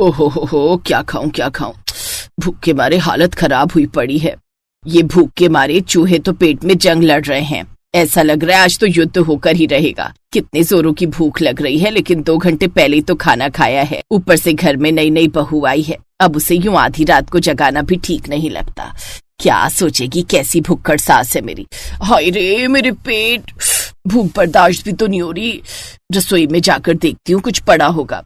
ओहो, क्या खाऊं क्या खाऊं। भूख के मारे हालत खराब हुई पड़ी है। ये भूख के मारे चूहे तो पेट में जंग लड़ रहे हैं। ऐसा लग रहा है आज तो युद्ध होकर ही रहेगा। कितने जोरों की भूख लग रही है, लेकिन 2 घंटे पहले ही तो खाना खाया है। ऊपर से घर में नई नई बहू आई है। अब उसे यूं आधी रात को जगाना भी ठीक नहीं लगता। क्या सोचेगी, कैसी भुक्कड़ सास है मेरी। हाय रे मेरे पेट, भूख बर्दाश्त भी तो नहीं हो रही। रसोई में जाकर देखती हूँ, कुछ पड़ा होगा।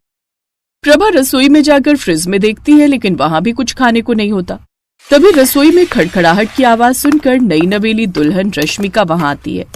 प्रभा रसोई में जाकर फ्रिज में देखती है, लेकिन वहां भी कुछ खाने को नहीं होता। तभी रसोई में खड़खड़ाहट की आवाज सुनकर नई नवेली दुल्हन रश्मिका वहां आती है।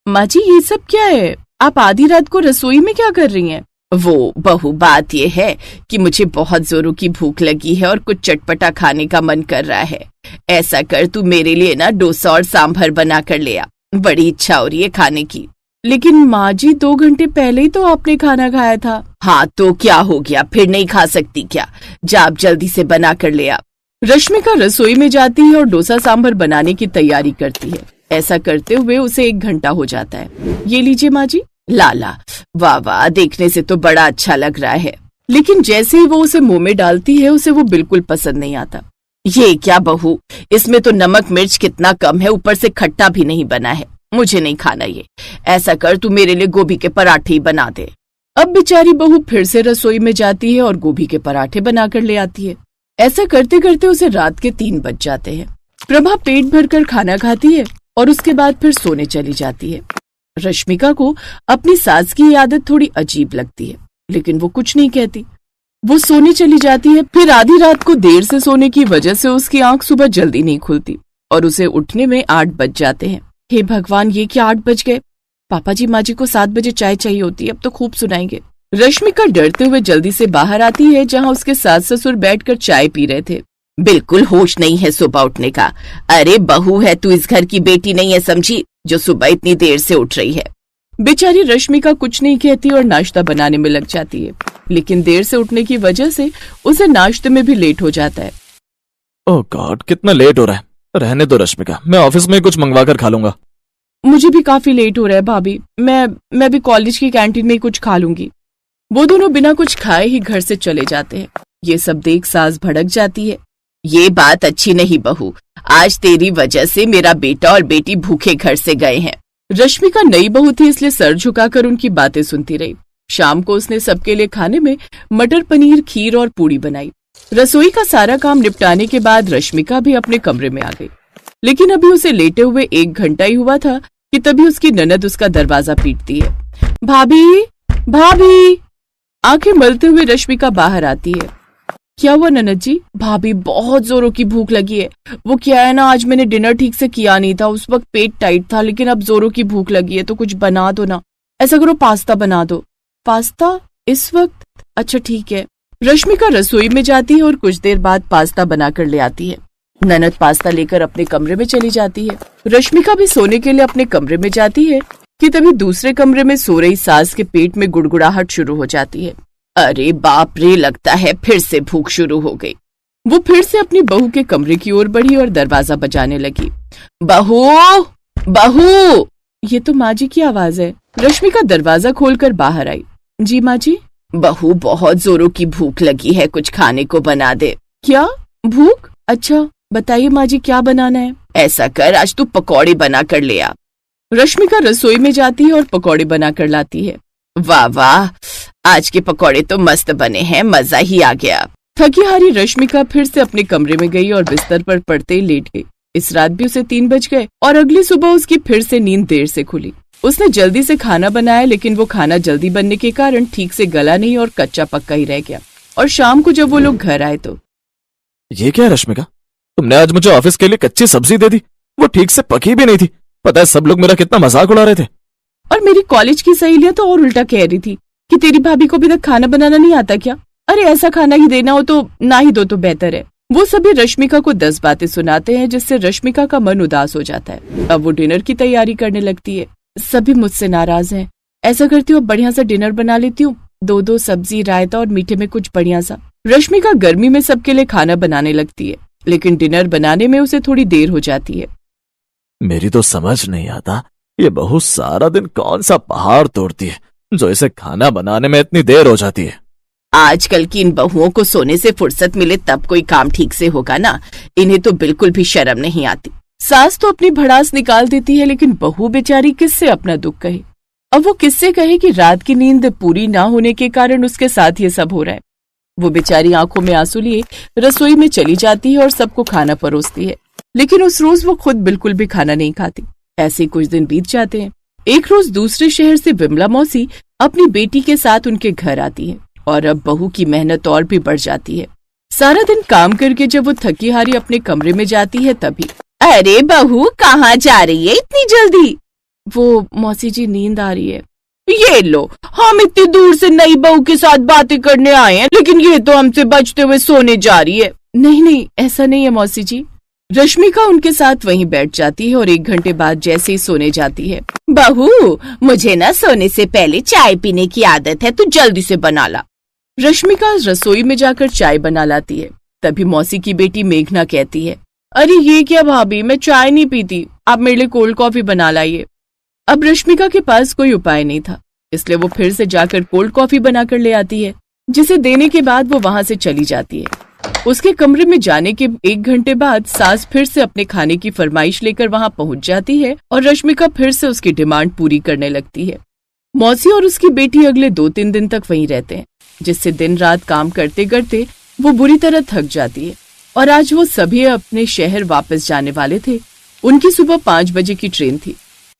माँ जी, ये सब क्या है? आप आधी रात को रसोई में क्या कर रही हैं? वो बहू, बात ये है कि मुझे बहुत जोरों की भूख लगी है और कुछ चटपटा खाने का मन कर रहा है। ऐसा कर, तू मेरे लिए ना डोसा और सांभर बना कर ले आ। बड़ी इच्छा हो रही है खाने की। लेकिन माँ जी, 2 घंटे पहले ही तो आपने खाना खाया था। हाँ तो क्या हो गया, फिर नहीं खा सकती क्या? जा आप जल्दी से बना कर ले आ। रश्मिका रसोई में जाती है और डोसा सांभर बनाने की तैयारी करती है। ऐसा करते हुए उसे 1 घंटा हो जाता है। ये लीजिए माँ जी। लाला, वाह वाह, देखने से तो बड़ा अच्छा लग रहा है। लेकिन जैसे ही वो उसे मुंह में डालती है, उसे वो बिल्कुल पसंद नहीं आता। ये क्या बहू, इसमें तो नमक मिर्च कितना कम है, ऊपर से खट्टा भी नहीं बना है। मुझे नहीं खाना ये। ऐसा कर, तू मेरे लिए गोभी के पराठे ही बना दे। अब बेचारी बहू फिर से रसोई में जाती है और गोभी के पराठे बनाकर ले आती है। ऐसा करते करते उसे रात के 3 बज जाते हैं। प्रभा पेट भरकर खाना खाती है और उसके बाद फिर सोने चली जाती है। रश्मिका को अपनी सास की आदत थोड़ी अजीब लगती है, लेकिन वो कुछ नहीं कहती। वो सोने चली जाती है। फिर आधी रात को देर से सोने की वजह से उसकी आंख सुबह जल्दी नहीं खुलती और उसे उठने में 8 बज जाते हैं। हे भगवान, ये क्या 8 बज गए? पापा जी माँ जी को 7 बजे चाय चाहिए होती है, अब तो खूब सुनाएंगे। रश्मिका डरते हुए जल्दी से बाहर आती है, जहाँ उसके सास ससुर बैठकर चाय पी रहे थे। बिल्कुल होश नहीं है सुबह उठने का। अरे बहू है तू, इस घर की बेटी नहीं है समझी, जो सुबह इतनी देर से उठ रही है। बेचारी रश्मिका कुछ नहीं कहती और नाश्ता बनाने में लग जाती है, लेकिन देर से उठने की वजह से उसे नाश्ते में भी लेट हो जाता है। ओह गॉड, कितना लेट हो रहा है। रहने दो रश्मिका, मैं ऑफिस में कुछ मंगवा कर खा लूंगा। मुझे भी काफी लेट हो रहा है भाभी, मैं भी कॉलेज की कैंटीन में ही कुछ खा लूंगी। वो दोनों बिना कुछ खाए ही घर से चले जाते हैं। ये सब देख सास भड़क जाती है। ये बात अच्छी नहीं बहू, आज तेरी वजह से मेरा बेटा और बेटी भूखे घर से गए हैं। रश्मिका नई बहू थी, इसलिए सर झुकाकर उनकी बातें सुनती रही। शाम को उसने सबके लिए खाने में मटर पनीर, खीर और पूड़ी बनाई। रसोई का सारा काम निपटाने के बाद रश्मिका भी अपने कमरे में आ गई, लेकिन अभी उसे लेटे हुए 1 घंटा ही हुआ था कि तभी उसकी ननद उसका दरवाजा पीटती है। भाभी, भाभी। आंखें मलते हुए रश्मिका बाहर आती है। क्या हुआ ननद जी? भाभी, बहुत जोरों की भूख लगी है। वो क्या है ना, आज मैंने डिनर ठीक से किया नहीं था, उस वक्त पेट टाइट था, लेकिन अब जोरों की भूख लगी है तो कुछ बना दो ना। ऐसा करो, पास्ता बना दो। पास्ता इस वक्त? अच्छा ठीक है। रश्मिका रसोई में जाती है और कुछ देर बाद पास्ता बनाकर ले आती है। ननद पास्ता लेकर अपने कमरे में चली जाती है। रश्मिका भी सोने के लिए अपने कमरे में जाती है कि तभी दूसरे कमरे में सो रही सास के पेट में गुड़गुड़ाहट शुरू हो जाती है। अरे बाप रे, लगता है फिर से भूख शुरू हो गई। वो फिर से अपनी बहू के कमरे की ओर बढ़ी और दरवाजा बजाने लगी। बहू, बहू। ये तो माँ जी की आवाज है। रश्मिका दरवाजा खोलकर बाहर आई। जी माँ जी। बहू, बहुत जोरों की भूख लगी है, कुछ खाने को बना दे। क्या भूख? अच्छा बताइए माँ जी, क्या बनाना है? ऐसा कर, आज तू पकौड़े बना कर ले आ। रश्मिका रसोई में जाती है और पकौड़े बना कर लाती है। वाह वाह, आज के पकौड़े तो मस्त बने हैं, मजा ही आ गया। थकी हारी रश्मिका फिर से अपने कमरे में गई और बिस्तर पर पड़ते ही लेट गई। इस रात भी उसे 3 बज गए और अगली सुबह उसकी फिर से नींद देर से खुली। उसने जल्दी से खाना बनाया, लेकिन वो खाना जल्दी बनने के कारण ठीक से गला नहीं और कच्चा पक्का ही रह गया। और शाम को जब वो लोग घर आए तो ये क्या है रश्मिका, तुमने आज मुझे ऑफिस के लिए कच्ची सब्जी दे दी, वो ठीक से पकी भी नहीं थी। पता है सब लोग मेरा कितना मजाक उड़ा रहे थे। और मेरी कॉलेज की सहेलियां तो और उल्टा कह रही थी कि तेरी भाभी को अभी तक खाना बनाना नहीं आता क्या? अरे ऐसा खाना ही देना हो तो ना ही दो तो बेहतर है। वो सभी रश्मिका को 10 बातें सुनाते हैं, जिससे रश्मिका का मन उदास हो जाता है। अब वो डिनर की तैयारी करने लगती है। सभी मुझसे नाराज हैं। ऐसा करती हूँ, बढ़िया सा डिनर बना लेती हूँ, 2 सब्जी, रायता और मीठे में कुछ बढ़िया सा। रश्मिका गर्मी में सबके लिए खाना बनाने लगती है, लेकिन डिनर बनाने में उसे थोड़ी देर हो जाती है। मेरी तो समझ नहीं आता, ये बहू सारा दिन कौन सा पहाड़ तोड़ती है जो इसे खाना बनाने में इतनी देर हो जाती है। आजकल की इन बहुओं को सोने से फुर्सत मिले तब कोई काम ठीक से होगा ना, इन्हें तो बिल्कुल भी शर्म नहीं आती। सास तो अपनी भड़ास निकाल देती है, लेकिन बहू बेचारी किससे अपना दुख कहे। अब वो किससे कहे कि रात की नींद पूरी ना होने के कारण उसके साथ ये सब हो रहा है। वो बेचारी आंखों में आंसू लिए रसोई में चली जाती है और सबको खाना परोसती है, लेकिन उस रोज वो खुद बिल्कुल भी खाना नहीं खाती। ऐसे कुछ दिन बीत जाते हैं। एक रोज दूसरे शहर से विमला मौसी अपनी बेटी के साथ उनके घर आती है और अब बहू की मेहनत और भी बढ़ जाती है। सारा दिन काम करके जब वो थकी हारी अपने कमरे में जाती है तभी, अरे बहू कहाँ जा रही है इतनी जल्दी? वो मौसी जी नींद आ रही है। ये लो, हम इतनी दूर से नई बहू के साथ बातें करने आए हैं, लेकिन ये तो हमसे बचते हुए सोने जा रही है। नहीं नहीं, ऐसा नहीं है मौसी जी। रश्मिका उनके साथ वहीं बैठ जाती है और 1 घंटे बाद जैसे ही सोने जाती है, बहू मुझे ना सोने से पहले चाय पीने की आदत है, तू जल्दी से बना ला। रश्मिका रसोई में जाकर चाय बना लाती है। तभी मौसी की बेटी मेघना कहती है, अरे ये क्या भाभी, मैं चाय नहीं पीती, आप मेरे लिए कोल्ड कॉफी बना लाइए। अब रश्मिका के पास कोई उपाय नहीं था, इसलिए वो फिर से जाकर कोल्ड कॉफी बनाकर ले आती है, जिसे देने के बाद वो वहां से चली जाती है। उसके कमरे में जाने के 1 घंटे बाद सास फिर से अपने खाने की फरमाइश लेकर वहां पहुंच जाती है और रश्मिका फिर से उसकी डिमांड पूरी करने लगती है। मौसी और उसकी बेटी अगले 2-3 दिन तक वहीं रहते हैं, जिससे दिन रात काम करते करते वो बुरी तरह थक जाती है और आज वो सभी अपने शहर वापस जाने वाले थे। उनकी सुबह 5 बजे की ट्रेन थी।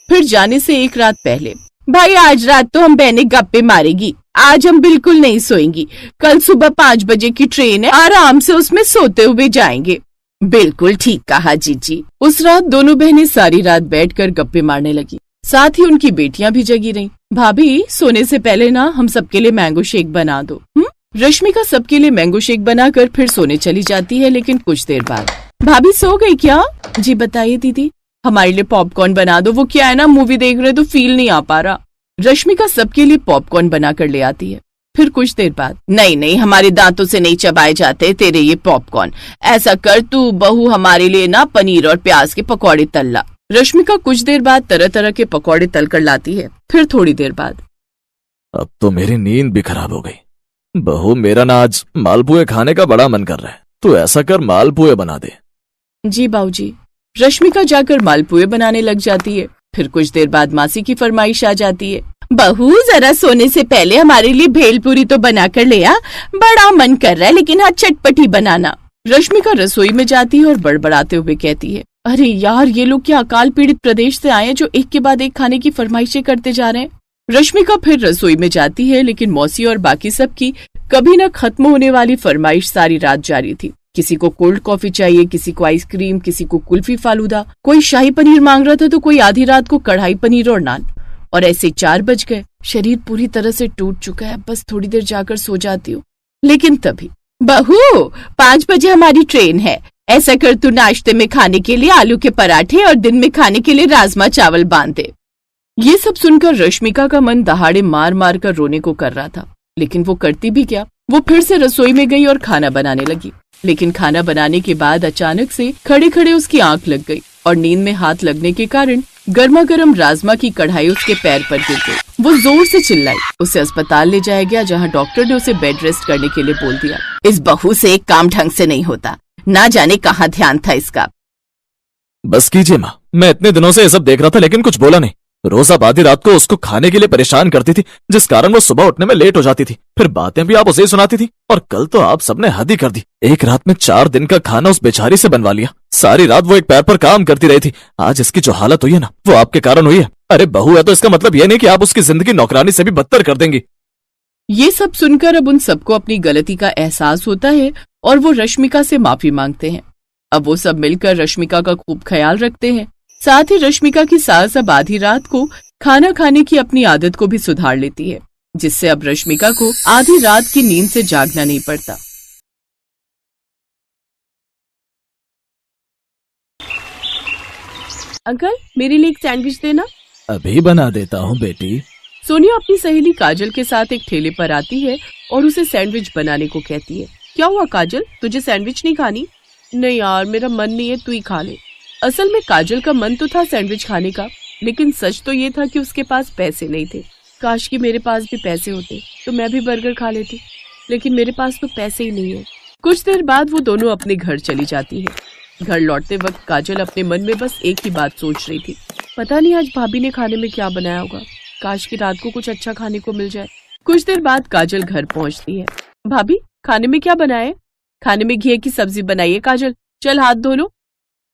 फिर जाने से 1 रात पहले, भाई आज रात तो हम बहनें गप्पे मारेगी, आज हम बिल्कुल नहीं सोएंगी, कल सुबह 5 बजे की ट्रेन है, आराम से उसमें सोते हुए जाएंगे। बिल्कुल ठीक कहा जीजी। उस रात दोनों बहनें सारी रात बैठकर गप्पे मारने लगी, साथ ही उनकी बेटियां भी जगी रहीं। भाभी सोने से पहले ना हम सबके लिए मैंगो शेक बना दो। रश्मिका सबके लिए मैंगो शेक बनाकर फिर सोने चली जाती है, लेकिन कुछ देर बाद, भाभी सो गई क्या? जी बताइए दीदी। हमारे लिए पॉपकॉर्न बना दो, वो क्या है ना मूवी देख रहे तो फील नहीं आ पा रहा। रश्मिका सबके लिए पॉपकॉर्न बनाकर ले आती है। फिर कुछ देर बाद, नहीं नहीं हमारे दांतों से नहीं चबाए जाते तेरे ये पॉपकॉर्न, ऐसा कर तू बहू हमारे लिए ना पनीर और प्याज के पकौड़े तल ला। रश्मिका कुछ देर बाद तरह तरह के पकौड़े तल कर लाती है। फिर थोड़ी देर बाद, अब तो मेरी नींद भी खराब हो गई। बहू मेरा ना आज मालपुए खाने का बड़ा मन कर रहा है, तू ऐसा कर मालपुए बना दे। जी बाबूजी। रश्मिका जाकर मालपुए बनाने लग जाती है। फिर कुछ देर बाद मासी की फरमाइश आ जाती है, बहू जरा सोने से पहले हमारे लिए भेलपूरी तो बना कर ले आ, बड़ा मन कर रहा है, लेकिन हाँ चटपटी बनाना। रश्मिका रसोई में जाती है और बड़बड़ाते हुए कहती है, अरे यार ये लोग क्या अकाल पीड़ित प्रदेश से आए हैं जो एक के बाद एक खाने की फरमाइशें करते जा रहे हैं। रश्मिका फिर रसोई में जाती है, लेकिन मौसी और बाकी सबकी कभी न खत्म होने वाली फरमाइश सारी रात जारी थी। किसी को कोल्ड कॉफी चाहिए, किसी को आइसक्रीम, किसी को कुल्फी फालूदा, कोई शाही पनीर मांग रहा था तो कोई आधी रात को कढ़ाई पनीर और नान। और ऐसे 4 बज गए। शरीर पूरी तरह से टूट चुका है, बस थोड़ी देर जाकर सो जाती हूँ। लेकिन तभी, बहू 5 बजे हमारी ट्रेन है, ऐसा कर तू नाश्ते में खाने के लिए आलू के पराठे और दिन में खाने के लिए राजमा चावल बांध दे। ये सब सुनकर रश्मिका का मन दहाड़े मार मार कर रोने को कर रहा था, लेकिन वो करती भी क्या। वो फिर से रसोई में गई और खाना बनाने लगी, लेकिन खाना बनाने के बाद अचानक से खड़े खड़े उसकी आंख लग गई और नींद में हाथ लगने के कारण गर्मा गर्म राजमा की कढ़ाई उसके पैर पर गिर गई। वो जोर से चिल्लाई। उसे अस्पताल ले जाया गया, जहाँ डॉक्टर ने उसे बेड रेस्ट करने के लिए बोल दिया। इस बहू से एक काम ढंग से नहीं होता, ना जाने कहाँ ध्यान था इसका। बस कीजिए माँ, मैं इतने दिनों से ये सब देख रहा था लेकिन कुछ बोला नहीं। रोज आप आधी रात को उसको खाने के लिए परेशान करती थी, जिस कारण वो सुबह उठने में लेट हो जाती थी। फिर बातें भी आप उसे ही सुनाती थी, और कल तो आप सबने हद ही कर दी। एक रात में 4 दिन का खाना उस बेचारी से बनवा लिया। सारी रात वो एक पैर पर काम करती रही थी। आज इसकी जो हालत हुई है ना, वो आपके कारण हुई है। अरे बहू है तो इसका मतलब ये नहीं कि आप उसकी जिंदगी नौकरानी से भी बदतर कर देंगी। ये सब सुनकर अब उन सबको अपनी गलती का एहसास होता है और वो रश्मिका से माफी मांगते हैं। अब वो सब मिलकर रश्मिका का खूब ख्याल रखते हैं। साथ ही रश्मिका की सास अब आधी रात को खाना खाने की अपनी आदत को भी सुधार लेती है, जिससे अब रश्मिका को आधी रात की नींद से जागना नहीं पड़ता। अंकल मेरे लिए एक सैंडविच देना। अभी बना देता हूँ बेटी। सोनिया अपनी सहेली काजल के साथ एक ठेले पर आती है और उसे सैंडविच बनाने को कहती है। क्या हुआ काजल, तुझे सैंडविच नहीं खानी? नहीं यार मेरा मन नहीं है, तू ही खा ले। असल में काजल का मन तो था सैंडविच खाने का, लेकिन सच तो ये था कि उसके पास पैसे नहीं थे। काश कि मेरे पास भी पैसे होते तो मैं भी बर्गर खा लेती। लेकिन मेरे पास तो पैसे ही नहीं है। कुछ देर बाद वो दोनों अपने घर चली जाती है। घर लौटते वक्त काजल अपने मन में बस एक ही बात सोच रही थी, पता नहीं आज भाभी ने खाने में क्या बनाया होगा, काश की रात को कुछ अच्छा खाने को मिल जाए। कुछ देर बाद काजल घर पहुंचती है। भाभी खाने में क्या बनाए? खाने में घी की सब्जी बनाई है काजल, चल हाथ धो लो,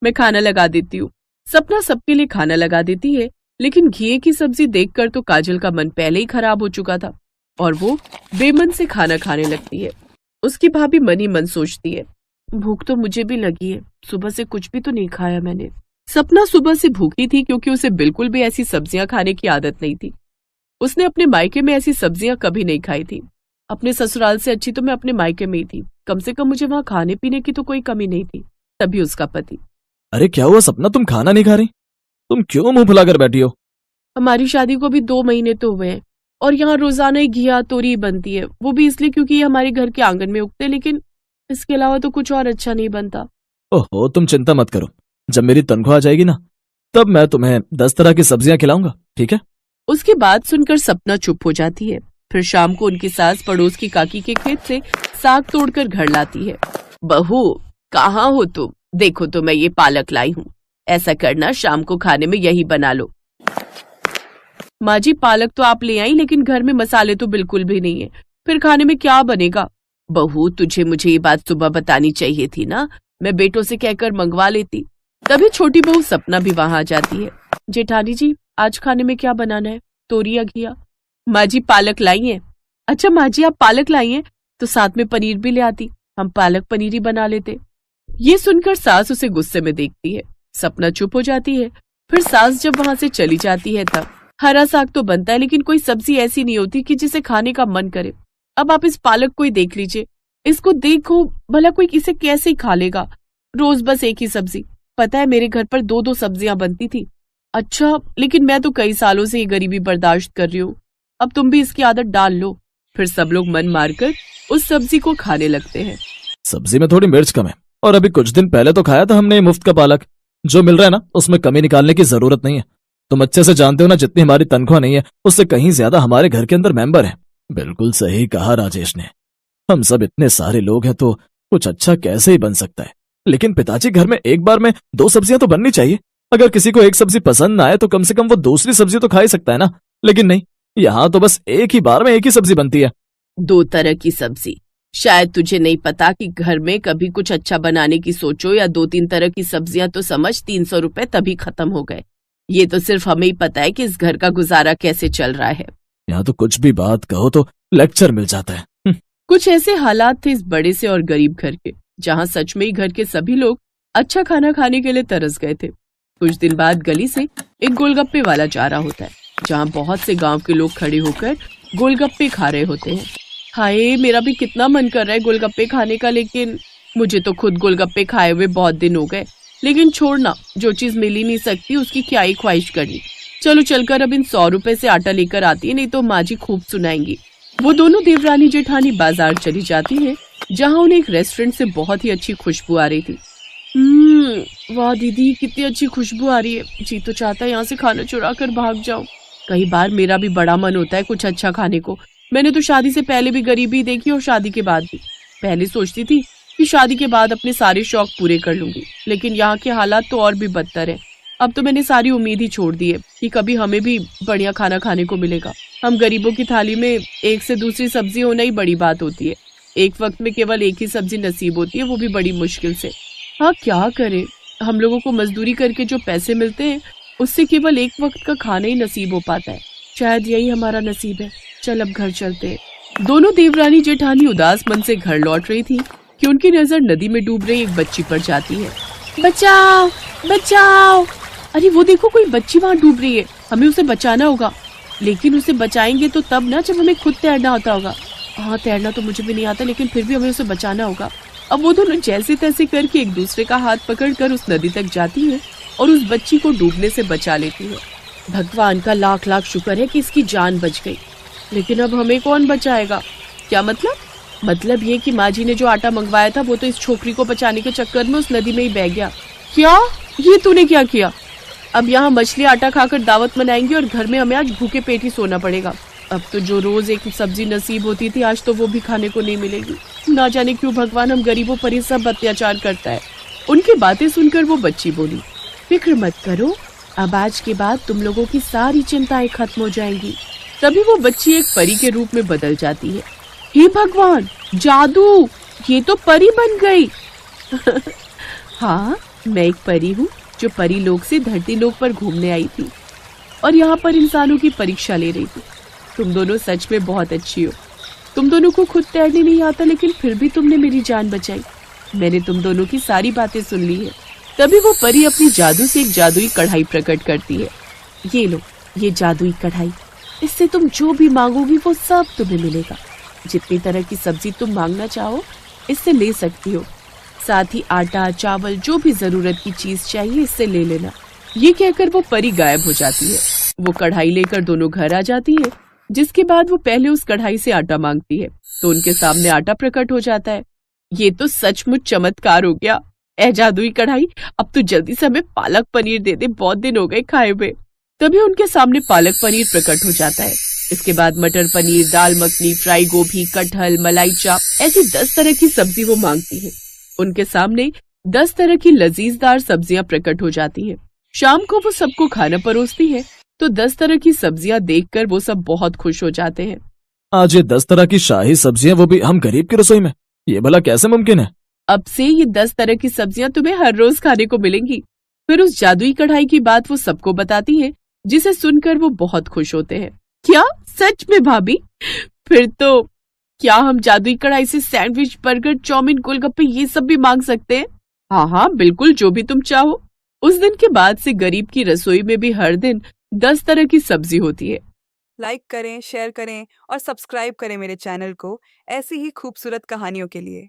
मैं खाना लगा देती हूँ। सपना सबके लिए खाना लगा देती है, लेकिन घी की सब्जी देखकर तो काजल का मन पहले ही खराब हो चुका था और वो बेमन से खाना खाने लगती है। उसकी भाभी मन ही मन सोचती है, भूख तो मुझे भी लगी है, सुबह से कुछ भी तो नहीं खाया मैंने। सपना सुबह से भूखी थी क्योंकि उसे बिल्कुल भी ऐसी सब्जियां खाने की आदत नहीं थी। उसने अपने मायके में ऐसी सब्जियां कभी नहीं खाई थी। अपने ससुराल से अच्छी तो मैं अपने मायके में ही थी, कम से कम मुझे वहाँ खाने पीने की तो कोई कमी नहीं थी। तभी उसका पति, अरे क्या हुआ सपना, तुम खाना नहीं खा रही? तुम क्यों मुंह फुलाकर बैठी हो? हमारी शादी को भी 2 महीने तो हुए हैं और यहाँ रोजाना ही घिया तोरी बनती है, वो भी इसलिए क्योंकि ये हमारे घर के आंगन में उगते, लेकिन इसके अलावा तो कुछ और अच्छा नहीं बनता। ओहो तुम चिंता मत करो, जब मेरी तनख्वाह आ जाएगी ना तब मैं तुम्हें 10 तरह की सब्जियां खिलाऊंगा, ठीक है? उसकी बात सुनकर सपना चुप हो जाती है। फिर शाम को उनकी सास पड़ोस की काकी के खेत से साग तोड़कर घर लाती है। बहू कहाँ हो तुम? देखो तो मैं ये पालक लाई हूँ, ऐसा करना शाम को खाने में यही बना लो। माँ जी पालक तो आप ले आई, लेकिन घर में मसाले तो बिल्कुल भी नहीं है, फिर खाने में क्या बनेगा? बहू तुझे मुझे ये बात सुबह बतानी चाहिए थी ना, मैं बेटों से कहकर मंगवा लेती। तभी छोटी बहू सपना भी वहां आ जाती है। जेठानी जी आज खाने में क्या बनाना है, तोरी या घिया? माँ जी पालक लाई है। अच्छा माँ जी आप पालक लाई हैं तो साथ में पनीर भी ले आती, हम पालक पनीर ही बना लेते। ये सुनकर सास उसे गुस्से में देखती है। सपना चुप हो जाती है। फिर सास जब वहां से चली जाती है तब हरा साग तो बनता है, लेकिन कोई सब्जी ऐसी नहीं होती कि जिसे खाने का मन करे। अब आप इस पालक को ही देख लीजिए, इसको देखो भला कोई इसे कैसे ही खा लेगा, रोज बस एक ही सब्जी। पता है मेरे घर पर 2-2 सब्जियां बनती थी। अच्छा लेकिन मैं तो कई सालों से ये गरीबी बर्दाश्त कर रही हूँ, अब तुम भी इसकी आदत डाल लो। फिर सब लोग मन मारकर उस सब्जी को खाने लगते हैं। सब्जी में थोड़ी मिर्च कम है, और अभी कुछ दिन पहले तो खाया था हमने मुफ्त का पालक। जो मिल रहा है ना उसमें कमी निकालने की जरूरत नहीं है। तुम अच्छे से जानते हो ना, जितनी हमारी तनख्वाह नहीं है उससे कहीं ज्यादा हमारे घर के अंदर मेंबर है। बिल्कुल सही कहा राजेश ने, हम सब इतने सारे लोग हैं तो कुछ अच्छा कैसे ही बन सकता है। लेकिन पिताजी घर में एक बार में 2 सब्जियां तो बननी चाहिए। अगर किसी को एक सब्जी पसंद ना आए तो कम से कम वो दूसरी सब्जी तो खा ही सकता है ना। लेकिन नहीं, यहाँ तो बस एक ही बार में एक ही सब्जी बनती है। 2 तरह की सब्जी? शायद तुझे नहीं पता कि घर में कभी कुछ अच्छा बनाने की सोचो या 2-3 तरह की सब्जियां तो समझ 300 रुपए तभी खत्म हो गए। ये तो सिर्फ हमें ही पता है कि इस घर का गुजारा कैसे चल रहा है। यहाँ तो कुछ भी बात कहो तो लेक्चर मिल जाता है। कुछ ऐसे हालात थे इस बड़े से और गरीब घर के, जहाँ सच में ही घर के सभी लोग अच्छा खाना खाने के लिए तरस गए थे। कुछ दिन बाद गली से एक गोलगप्पे वाला जा रहा होता है, जहाँ बहुत से गांव के लोग खड़े होकर गोलगप्पे खा रहे होते हैं। हाय मेरा भी कितना मन कर रहा है गोलगप्पे खाने का, लेकिन मुझे तो खुद गोलगप्पे खाए हुए बहुत दिन हो गए। लेकिन छोड़ना, जो चीज मिल ही नहीं सकती उसकी क्या ही ख्वाहिश करनी। चलो चलकर अब इन 100 रुपए से आटा लेकर आती है, नहीं तो माँ जी खूब सुनाएंगी। वो दोनों देवरानी जेठानी बाजार चली जाती है, जहाँ उन्हें एक रेस्टोरेंट से बहुत ही अच्छी खुशबू आ रही थी। वाह दीदी कितनी अच्छी खुशबू आ रही है, जी तो चाहता है यहाँ से खाना चुरा कर भाग जाऊं। कई बार मेरा भी बड़ा मन होता है कुछ अच्छा खाने को। मैंने तो शादी से पहले भी गरीबी देखी और शादी के बाद भी। पहले सोचती थी कि शादी के बाद अपने सारे शौक पूरे कर लूंगी, लेकिन यहाँ के हालात तो और भी बदतर है। अब तो मैंने सारी उम्मीद ही छोड़ दी है कि कभी हमें भी बढ़िया खाना खाने को मिलेगा। हम गरीबों की थाली में एक से दूसरी सब्जी होना ही बड़ी बात होती है। एक वक्त में केवल एक ही सब्जी नसीब होती है, वो भी बड़ी मुश्किल से। हाँ क्या करें, हम लोगों को मजदूरी करके जो पैसे मिलते हैं उससे केवल एक वक्त का खाना ही नसीब हो पाता है। शायद यही हमारा नसीब है। चल अब घर चलते हैं। दोनों देवरानी जेठानी उदास मन से घर लौट रही थी कि उनकी नजर नदी में डूब रही एक बच्ची पर जाती है। बचाओ बचाओ! अरे वो देखो कोई बच्ची वहाँ डूब रही है, हमें उसे बचाना होगा। लेकिन उसे बचाएंगे तो तब ना जब हमें खुद तैरना आता होगा। हाँ तैरना तो मुझे भी नहीं आता, लेकिन फिर भी हमें उसे बचाना होगा। अब वो दोनों जैसे तैसे करके एक दूसरे का हाथ पकड़कर उस नदी तक जाती है और उस बच्ची को डूबने से बचा लेती है। भगवान का लाख लाख शुक्र है कि इसकी जान बच गई। लेकिन अब हमें कौन बचाएगा? क्या मतलब? मतलब ये कि माँ जी ने जो आटा मंगवाया था वो तो इस छोकरी को बचाने के चक्कर में उस नदी में ही बह गया। क्या? ये तूने क्या किया? अब यहाँ मछली आटा खाकर दावत मनाएंगे और घर में हमें आज भूखे पेट ही सोना पड़ेगा। अब तो जो रोज एक सब्जी नसीब होती थी आज तो वो भी खाने को नहीं मिलेगी। ना जाने क्यों भगवान हम गरीबों पर ये सब अत्याचार करता है। उनकी बातें सुनकर वो बच्ची बोली, फिक्र मत करो, अब आज के बाद तुम लोगों की सारी चिंताएं खत्म हो जाएंगी। तभी वो बच्ची एक परी के रूप में बदल जाती है। हे भगवान, जादू, ये तो परी बन गई। हाँ, मैं एक परी हूँ जो परी लोक से धरती लोक पर घूमने आई थी और यहाँ पर इंसानों की परीक्षा ले रही थी। तुम दोनों सच में बहुत अच्छी हो। तुम दोनों को खुद तैरने नहीं आता लेकिन फिर भी तुमने मेरी जान बचाई। मैंने तुम दोनों की सारी बातें सुन ली है। तभी वो परी अपनी जादू से एक जादुई कढ़ाई प्रकट करती है। ये लो, ये जादुई कढ़ाई, इससे तुम जो भी मांगोगी वो सब तुम्हें मिलेगा। जितनी तरह की सब्जी तुम मांगना चाहो इससे ले सकती हो। साथ ही आटा, चावल, जो भी जरूरत की चीज चाहिए इससे ले लेना। ये कहकर वो परी गायब हो जाती है। वो कढ़ाई लेकर दोनों घर आ जाती है, जिसके बाद वो पहले उस कढ़ाई से आटा मांगती है तो उनके सामने आटा प्रकट हो जाता है। ये तो सचमुच चमत्कार हो गया। ए जादुई कढ़ाई, अब तो जल्दी से हमें पालक पनीर दे दे, बहुत दिन हो गए खाए हुए। तभी उनके सामने पालक पनीर प्रकट हो जाता है। इसके बाद मटर पनीर, दाल मखनी, फ्राई गोभी, कटहल, मलाई चाप, ऐसी 10 तरह की सब्जी वो मांगती है। उनके सामने 10 तरह की लजीजदार सब्जियां प्रकट हो जाती हैं। शाम को वो सबको खाना परोसती है तो 10 तरह की सब्जियां देखकर वो सब बहुत खुश हो जाते हैं। आज ये 10 तरह की शाही सब्जियां, वो भी हम गरीब की रसोई में, ये भला कैसे मुमकिन है? अब से ये 10 तरह की सब्जियां तुम्हें हर रोज खाने को मिलेंगी। फिर उस जादुई कढ़ाई की बात वो सबको बताती है, जिसे सुनकर वो बहुत खुश होते हैं। क्या सच में भाभी? फिर तो क्या हम जादुई कढ़ाई से सैंडविच, बर्गर, चाउमीन, गोलगप्पे ये सब भी मांग सकते हैं? हाँ हाँ बिल्कुल, जो भी तुम चाहो। उस दिन के बाद से गरीब की रसोई में भी हर दिन 10 तरह की सब्जी होती है। लाइक करें, शेयर करें और सब्सक्राइब करें मेरे चैनल को ऐसी ही खूबसूरत कहानियों के लिए।